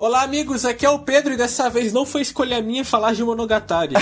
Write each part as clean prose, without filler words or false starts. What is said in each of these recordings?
Olá, amigos, aqui é o Pedro e dessa vez não foi escolha minha falar de Monogatari.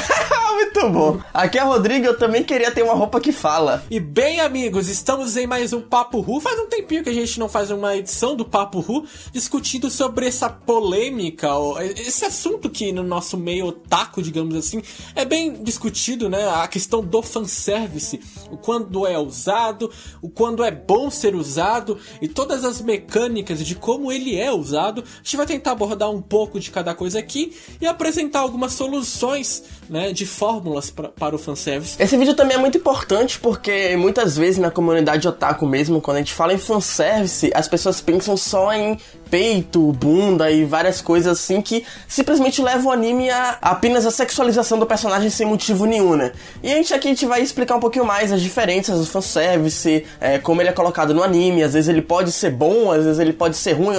Muito bom. Aqui é o Rodrigo e eu também queria ter uma roupa que fala. E bem, amigos, estamos em mais um Papo Ru. Faz um tempinho que a gente não faz uma edição do Papo Ru discutindo sobre essa polêmica, esse assunto que no nosso meio otaku, digamos assim, é bem discutido, né? A questão do fanservice, o quando é usado, o quando é bom ser usado e todas as mecânicas de como ele é usado. A gente vai tentar abordar um pouco de cada coisa aqui e apresentar algumas soluções, né, de fórmulas para o fanservice. Esse vídeo também é muito importante porque muitas vezes na comunidade otaku mesmo, quando a gente fala em fanservice, as pessoas pensam só em peito, bunda e várias coisas assim que simplesmente levam o anime a apenas a sexualização do personagem sem motivo nenhum, né? E a gente vai explicar um pouquinho mais as diferenças do fanservice, como ele é colocado no anime. Às vezes ele pode ser bom, às vezes ele pode ser ruim,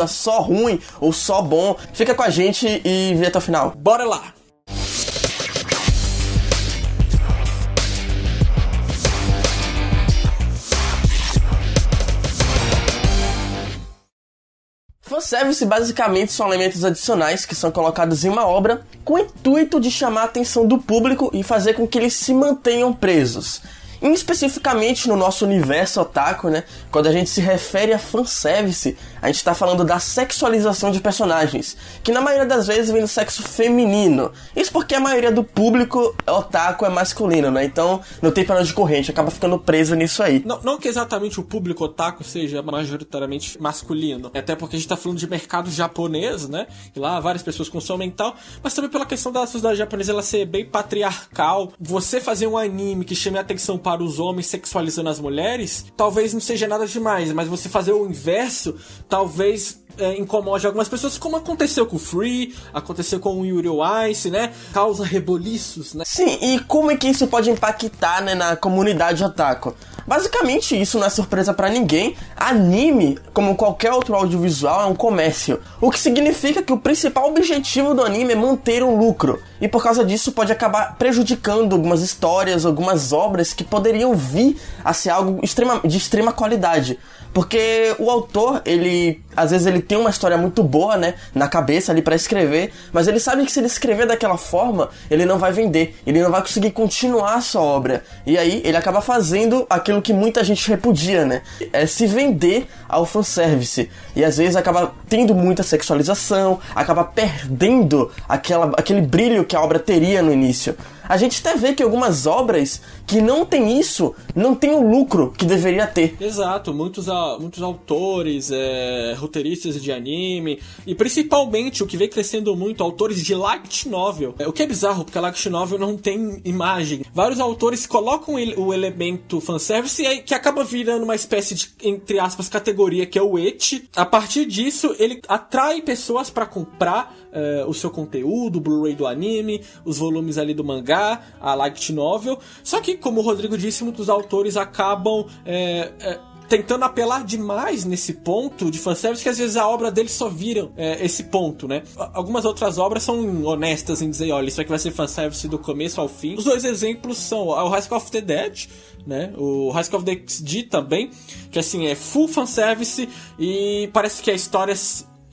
ou só bom. Fica com a gente e vê até o final. Bora lá! Fanservice basicamente são elementos adicionais que são colocados em uma obra com o intuito de chamar a atenção do público e fazer com que eles se mantenham presos. E especificamente no nosso universo otaku, né, quando a gente se refere a fanservice, a gente tá falando da sexualização de personagens, que na maioria das vezes vem do sexo feminino. Isso porque a maioria do público otaku é masculino, né, então não tem pra onde correr, a gente acaba ficando preso nisso aí. Não que exatamente o público otaku seja majoritariamente masculino, até porque a gente tá falando de mercado japonês, né, e lá várias pessoas consomem e tal, mas também pela questão da sociedade japonesa ela ser bem patriarcal. Você fazer um anime que chame a atenção para os homens sexualizando as mulheres, talvez não seja nada demais, mas você fazer o inverso, talvez incomode algumas pessoas, como aconteceu com o Free, aconteceu com o Yuri on Ice, né? Causa reboliços, né? Sim, e como é que isso pode impactar, né, na comunidade otaku? Basicamente, isso não é surpresa pra ninguém. Anime, como qualquer outro audiovisual, é um comércio. O que significa que o principal objetivo do anime é manter um lucro. E por causa disso pode acabar prejudicando algumas histórias, algumas obras que poderiam vir a ser algo de extrema qualidade. Porque o autor, às vezes ele tem uma história muito boa, né, na cabeça ali pra escrever, mas ele sabe que se ele escrever daquela forma, ele não vai vender, ele não vai conseguir continuar a sua obra. E aí ele acaba fazendo aquilo que muita gente repudia, né, é se vender ao fanservice. E às vezes acaba tendo muita sexualização, acaba perdendo aquele brilho que a obra teria no início. A gente até vê que algumas obras que não tem isso, não tem o lucro que deveria ter. Exato, muitos autores, roteiristas de anime, e principalmente o que vem crescendo muito, autores de light novel. O que é bizarro, porque a light novel não tem imagem. Vários autores colocam o elemento fanservice e que acaba virando uma espécie de, entre aspas, categoria, que é o ecchi. A partir disso, ele atrai pessoas para comprar o seu conteúdo, o Blu-ray do anime, os volumes ali do mangá, a light novel. Só que, como o Rodrigo disse, muitos autores acabam tentando apelar demais nesse ponto de fanservice, que às vezes a obra deles só vira esse ponto, né? Algumas outras obras são honestas em dizer, olha, isso aqui vai ser fanservice do começo ao fim. Os dois exemplos são o High School of the Dead, né? O High School of the XD também, que assim, é full fanservice e parece que a história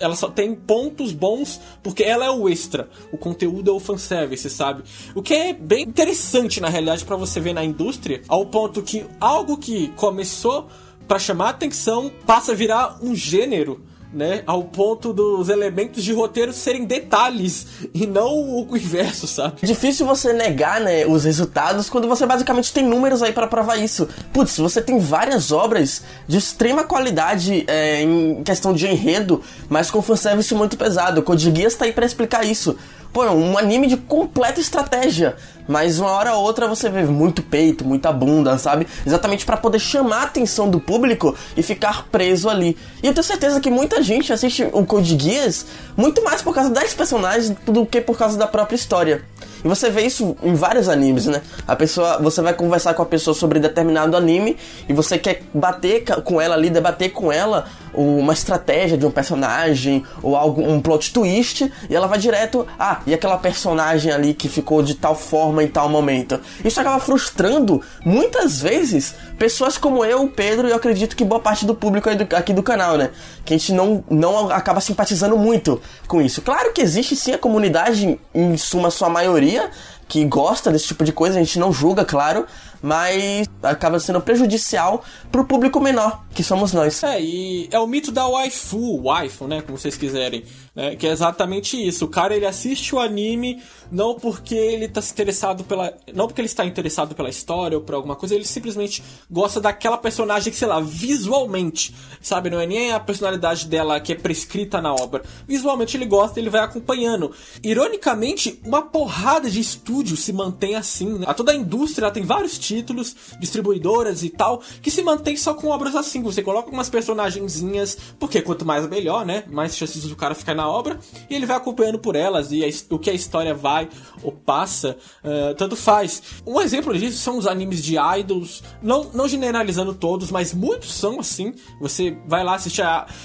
ela só tem pontos bons porque ela é o extra, o conteúdo é o fanservice, sabe? O que é bem interessante na realidade pra você ver na indústria, ao ponto que algo que começou pra chamar atenção passa a virar um gênero, né? Ao ponto dos elementos de roteiro serem detalhes e não o inverso, sabe? É difícil você negar, né, os resultados quando você basicamente tem números aí pra provar isso. Putz, você tem várias obras de extrema qualidade em questão de enredo, mas com fanservice muito pesado. O Code Geass tá aí pra explicar isso. Pô, é um anime de completa estratégia, mas uma hora ou outra você vê muito peito, muita bunda, sabe? Exatamente pra poder chamar a atenção do público e ficar preso ali. E eu tenho certeza que muita gente assiste o Code Geass muito mais por causa das personagens do que por causa da própria história. E você vê isso em vários animes, né? Você vai conversar com a pessoa sobre determinado anime e você quer bater com ela ali, debater com ela uma estratégia de um personagem ou um plot twist, e ela vai direto, e aquela personagem ali que ficou de tal forma em tal momento. Isso acaba frustrando, muitas vezes, pessoas como eu, o Pedro, e eu acredito que boa parte do público aqui do canal, né? Que a gente não acaba simpatizando muito com isso. Claro que existe sim a comunidade, em suma, sua maioria, que gosta desse tipo de coisa, a gente não julga, claro, mas acaba sendo prejudicial pro público menor, que somos nós. E é o mito da waifu, né, como vocês quiserem, né, que é exatamente isso. O cara, ele assiste o anime não porque ele está interessado pela história ou por alguma coisa, ele simplesmente gosta daquela personagem que, sei lá, visualmente, sabe, não é nem a personalidade dela que é prescrita na obra. Visualmente ele gosta, ele vai acompanhando. Ironicamente, uma porrada de estúdios se mantém assim, né? Toda a indústria, ela tem vários títulos, distribuidoras e tal, que se mantém só com obras assim. Você coloca umas personagenzinhas, porque quanto mais melhor, né? Mais chances do cara ficar na obra, e ele vai acompanhando por elas, e o que a história vai ou passa, tanto faz. Um exemplo disso são os animes de idols, não generalizando todos, mas muitos são assim. Você vai lá assistir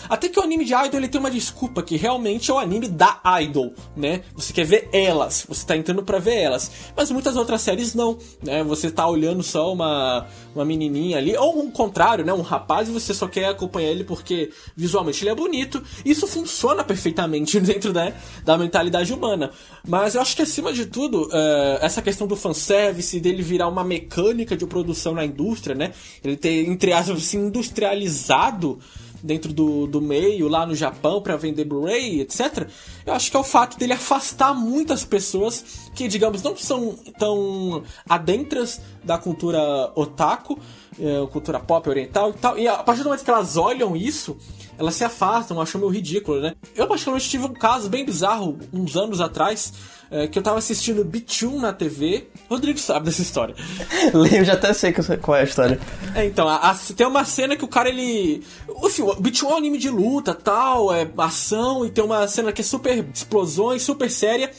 até que o anime de idol, ele tem uma desculpa, que realmente é o anime da idol, né? Você quer ver elas, você tá entrando pra ver elas, mas muitas outras séries não, né? Você tá olhando só uma menininha ali, ou um contrário, né? Um rapaz, e você só quer acompanhar ele porque visualmente ele é bonito. Isso funciona perfeitamente dentro, né, da mentalidade humana. Mas eu acho que acima de tudo, essa questão do fanservice, dele virar uma mecânica de produção na indústria, né? Ele ter, entre aspas, assim, industrializado dentro do meio, lá no Japão, pra vender Blu-ray, etc. Eu acho que é o fato dele afastar muitas pessoas que, digamos, não são tão adentras da cultura otaku, cultura pop oriental e tal, e a partir do momento que elas olham isso, elas se afastam, acham meio ridículo, né? Eu particularmente tive um caso bem bizarro, uns anos atrás, que eu tava assistindo Bichun na TV. Rodrigo sabe dessa história. Eu já até sei qual é a história. Então, tem uma cena que o cara, ele... Enfim, o Bichun é um anime de luta, tal, é ação, e tem uma cena que é super explosões, super séria.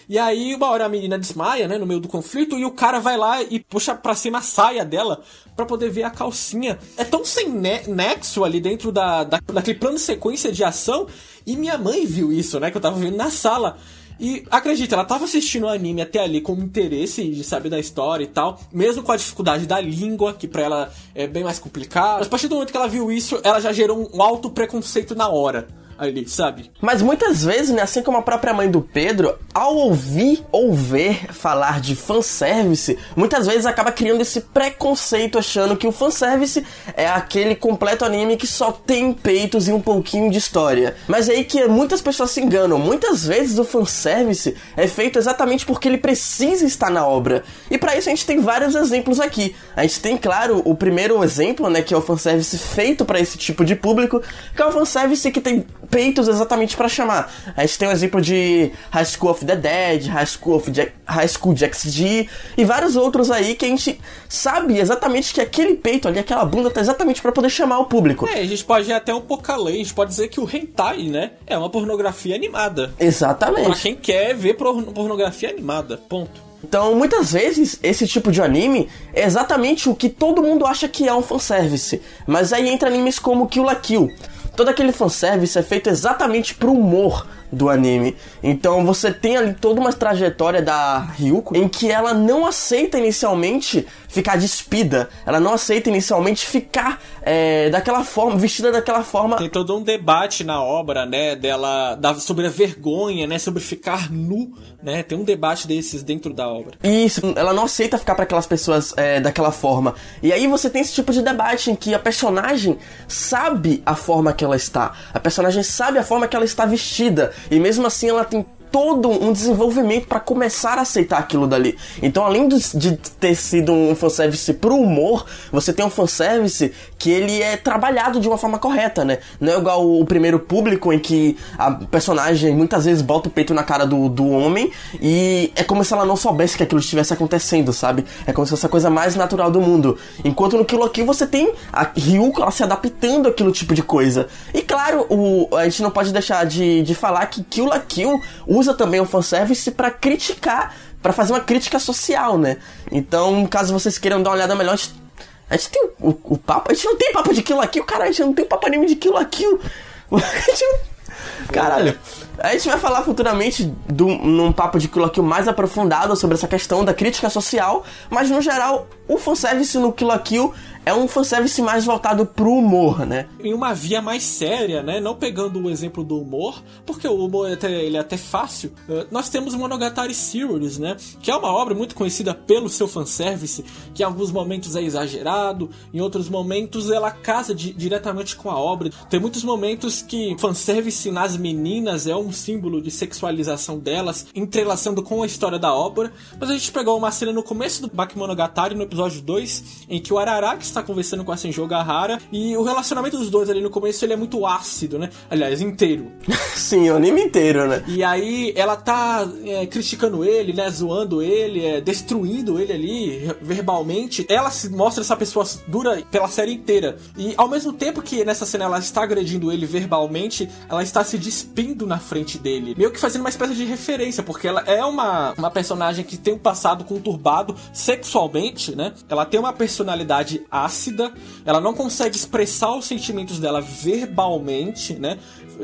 E aí, uma hora a menina desmaia, né, no meio do conflito, e o cara vai lá e puxa pra cima a saia dela pra poder ver a calcinha. É tão sem nexo ali dentro daquele plano de sequência de ação, e minha mãe viu isso, né, que eu tava vendo na sala. E acredita, ela tava assistindo o anime até ali com interesse de saber da história e tal, mesmo com a dificuldade da língua, que pra ela é bem mais complicado. Mas a partir do momento que ela viu isso, ela já gerou um alto preconceito na hora ali, sabe? Mas muitas vezes, né, assim como a própria mãe do Pedro, ao ouvir ou ver falar de fanservice, muitas vezes acaba criando esse preconceito, achando que o fanservice é aquele completo anime que só tem peitos e um pouquinho de história. Mas é aí que muitas pessoas se enganam. Muitas vezes o fanservice é feito exatamente porque ele precisa estar na obra. E pra isso a gente tem vários exemplos aqui. A gente tem, claro, o primeiro exemplo, né, que é o fanservice feito pra esse tipo de público, que é o fanservice que tem peitos exatamente pra chamar. A gente tem o exemplo de High School of the Dead, High School DxD e vários outros aí que a gente sabe exatamente que aquele peito ali, aquela bunda tá exatamente pra poder chamar o público. A gente pode ir até um pouco além, a gente pode dizer que o hentai, né, é uma pornografia animada. Exatamente. Pra quem quer ver pornografia animada, ponto. Então, muitas vezes, esse tipo de anime é exatamente o que todo mundo acha que é um fanservice. Mas aí entra animes como Kill la Kill. Todo aquele fanservice é feito exatamente pro humor do anime. Então você tem ali toda uma trajetória da Ryuko em que ela não aceita inicialmente ficar despida. Ela não aceita inicialmente ficar daquela forma, vestida daquela forma. Tem todo um debate na obra, né, sobre a vergonha, né, sobre ficar nu, né, tem um debate desses dentro da obra. Isso, ela não aceita ficar para aquelas pessoas daquela forma. E aí você tem esse tipo de debate em que a personagem sabe a forma que ela está. A personagem sabe a forma que ela está vestida. E mesmo assim ela tem todo um desenvolvimento para começar a aceitar aquilo dali. Então, além de ter sido um fanservice pro humor, você tem um fanservice que ele é trabalhado de uma forma correta, né? Não é igual o primeiro público em que a personagem muitas vezes bota o peito na cara do homem e é como se ela não soubesse que aquilo estivesse acontecendo, sabe? É como se fosse a coisa mais natural do mundo. Enquanto no Kill la Kill você tem a Ryuko, ela se adaptando àquele tipo de coisa. E claro, a gente não pode deixar de falar que Kill la Kill usa também o fanservice pra criticar, pra fazer uma crítica social, né? Então, caso vocês queiram dar uma olhada melhor, A gente tem o papo... A gente não tem papo de Kill la Kill, cara. A gente não tem papo anime de Kill la Kill. A gente não... Caralho, a gente vai falar futuramente num papo de Kill la Kill mais aprofundado sobre essa questão da crítica social, mas no geral, o fanservice no Kill la Kill é um fanservice mais voltado pro humor, né? Em uma via mais séria, né? Não pegando o exemplo do humor, porque o humor ele é até fácil. Nós temos Monogatari Series, né? Que é uma obra muito conhecida pelo seu fanservice, que em alguns momentos é exagerado, em outros momentos ela casa diretamente com a obra. Tem muitos momentos que fanservice nas meninas é um símbolo de sexualização delas, entrelaçando com a história da obra. Mas a gente pegou uma cena no começo do Bakemonogatari, no episódio 2, em que o Araraki está conversando com a Senjou Gahara, e o relacionamento dos dois ali no começo ele é muito ácido, né? Aliás, inteiro. Sim, o anime inteiro, né? E aí ela tá criticando ele, né? Zoando ele, destruindo ele ali verbalmente. Ela se mostra essa pessoa dura pela série inteira. E ao mesmo tempo que nessa cena ela está agredindo ele verbalmente, ela está se despindo na frente dele, meio que fazendo uma espécie de referência, porque ela é uma personagem que tem um passado conturbado sexualmente, né? Ela tem uma personalidade ácida, ela não consegue expressar os sentimentos dela verbalmente, né?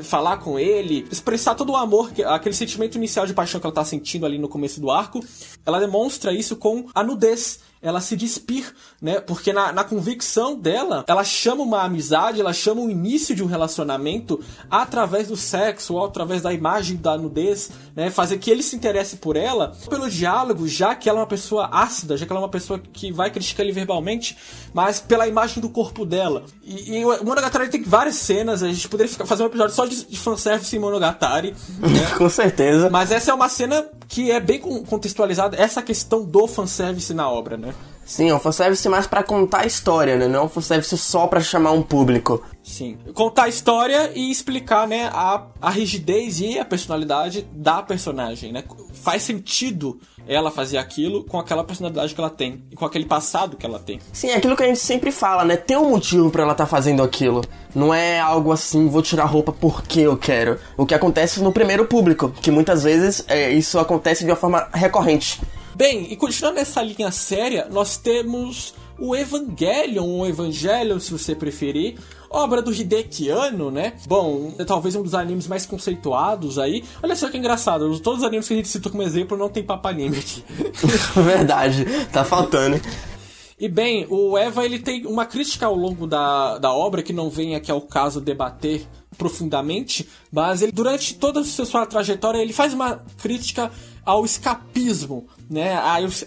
Falar com ele, expressar todo o amor, aquele sentimento inicial de paixão que ela tá sentindo ali no começo do arco. Ela demonstra isso com a nudez. Ela se despir, né? Porque na convicção dela, ela chama uma amizade, ela chama o início de um relacionamento através do sexo, ou através da imagem da nudez, né? Fazer que ele se interesse por ela, pelo diálogo, já que ela é uma pessoa ácida, já que ela é uma pessoa que vai criticar ele verbalmente, mas pela imagem do corpo dela. E o Monogatari tem várias cenas, a gente poderia fazer um episódio só de fanservice em Monogatari, né? Com certeza. Mas essa é uma cena que é bem contextualizada, essa questão do fanservice na obra, né? Sim, é um fanservice mais pra contar a história, né? Não é um fanservice só pra chamar um público. Sim. Contar a história e explicar, né, a rigidez e a personalidade da personagem, né? Faz sentido ela fazer aquilo com aquela personalidade que ela tem e com aquele passado que ela tem. Sim, é aquilo que a gente sempre fala, né? Tem um motivo pra ela tá fazendo aquilo. Não é algo assim, vou tirar roupa porque eu quero. O que acontece no primeiro público, que muitas vezes isso acontece de uma forma recorrente. Bem, e continuando nessa linha séria, nós temos o Evangelion, ou Evangelion, se você preferir, obra do Hideaki Anno, né? Bom, é talvez um dos animes mais conceituados aí. Olha só que engraçado, todos os animes que a gente citou como exemplo não tem papo anime aqui. Verdade, tá faltando. E bem, o Eva ele tem uma crítica ao longo da obra, que não vem aqui ao caso debater profundamente, mas ele, durante toda a sua trajetória, ele faz uma crítica ao escapismo, né?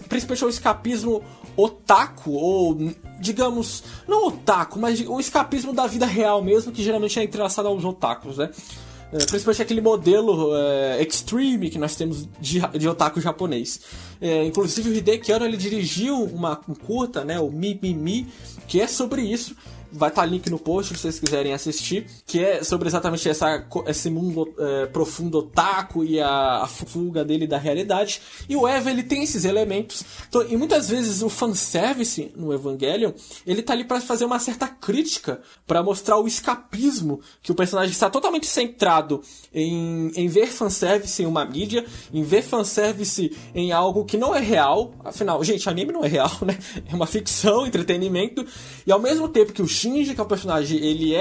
Principalmente ao escapismo otaku, ou digamos, não otaku, mas o escapismo da vida real mesmo, que geralmente é entrelaçado aos otakus, né? Principalmente aquele modelo extreme que nós temos de otaku japonês. Inclusive o Hideaki Anno ele dirigiu um curta, né, o Mi Mi Mi, que é sobre isso. Vai estar link no post se vocês quiserem assistir, que é sobre exatamente esse mundo profundo otaku e a fuga dele da realidade. E o Eva, ele tem esses elementos. Então, e muitas vezes o fanservice no Evangelion, ele tá ali para fazer uma certa crítica, para mostrar o escapismo, que o personagem está totalmente centrado em ver fanservice em uma mídia, em ver fanservice em algo que não é real. Afinal, gente, anime não é real, né? É uma ficção, entretenimento. E ao mesmo tempo que o Shinji, que é o personagem, ele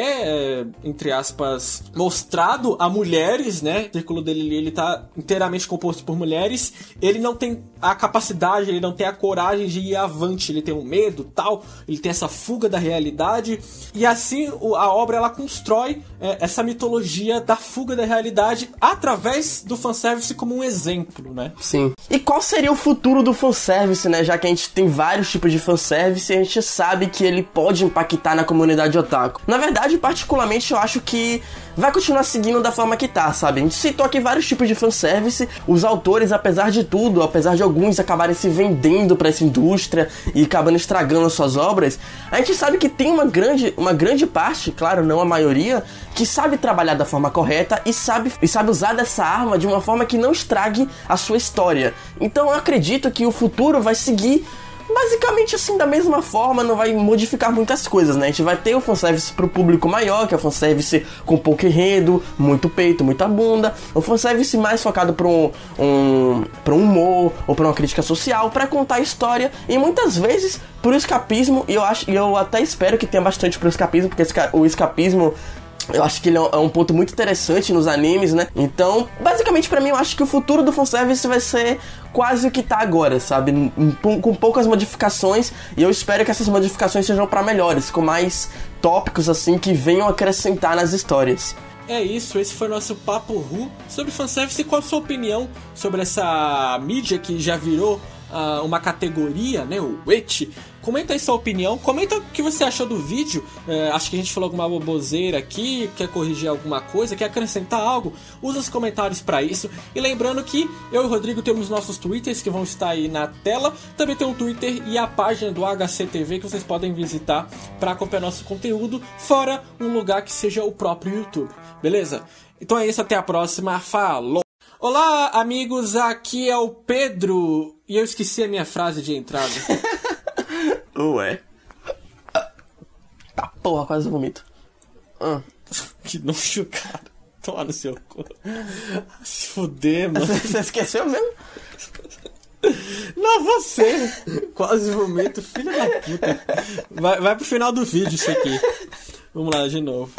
entre aspas, mostrado a mulheres, né? O círculo dele, ele tá inteiramente composto por mulheres. Ele não tem a capacidade, ele não tem a coragem de ir avante. Ele tem um medo, tal. Ele tem essa fuga da realidade. E assim, a obra, ela constrói essa mitologia da fuga da realidade através do fanservice como um exemplo, né? Sim. E qual seria o futuro do fanservice, né? Já que a gente tem vários tipos de fanservice e a gente sabe que ele pode impactar na comunidade otaku. Na verdade, particularmente, eu acho que vai continuar seguindo da forma que tá, sabe? A gente citou aqui vários tipos de fanservice. Os autores, apesar de tudo, apesar de alguns acabarem se vendendo pra essa indústria e acabando estragando as suas obras, a gente sabe que tem uma grande parte, claro, não a maioria, que sabe trabalhar da forma correta e sabe usar dessa arma de uma forma que não estrague a sua história. Então eu acredito que o futuro vai seguir basicamente assim, da mesma forma, não vai modificar muitas coisas, né? A gente vai ter o fanservice pro público maior, que é o fanservice com pouco enredo, muito peito, muita bunda, o fanservice mais focado pra um humor ou pra uma crítica social, pra contar a história, e muitas vezes pro escapismo, e eu até espero que tenha bastante pro escapismo, porque o escapismo, eu acho que ele é um ponto muito interessante nos animes, né? Então, basicamente pra mim, eu acho que o futuro do fanservice vai ser quase o que tá agora, sabe? Com poucas modificações, e eu espero que essas modificações sejam pra melhores, com mais tópicos, assim, que venham acrescentar nas histórias. É isso, esse foi o nosso Papo Ru sobre fanservice. E qual a sua opinião sobre essa mídia que já virou uma categoria, né, o ecchi? Comenta aí sua opinião, comenta o que você achou do vídeo. Acho que a gente falou alguma boboseira aqui, quer corrigir alguma coisa, quer acrescentar algo, usa os comentários pra isso. E lembrando que eu e o Rodrigo temos nossos twitters que vão estar aí na tela. Também tem um Twitter e a página do HCTV que vocês podem visitar para acompanhar nosso conteúdo, fora um lugar que seja o próprio YouTube, beleza? Então é isso, até a próxima, falou! Olá, amigos, aqui é o Pedro, e eu esqueci a minha frase de entrada. Ué? Tá porra, quase vomito. Que nojo, cara. Toma no seu cu. Se fuder, mano. Você esqueceu mesmo? Não, você. Quase vomito, filho da puta. Vai pro final do vídeo isso aqui. Vamos lá, de novo.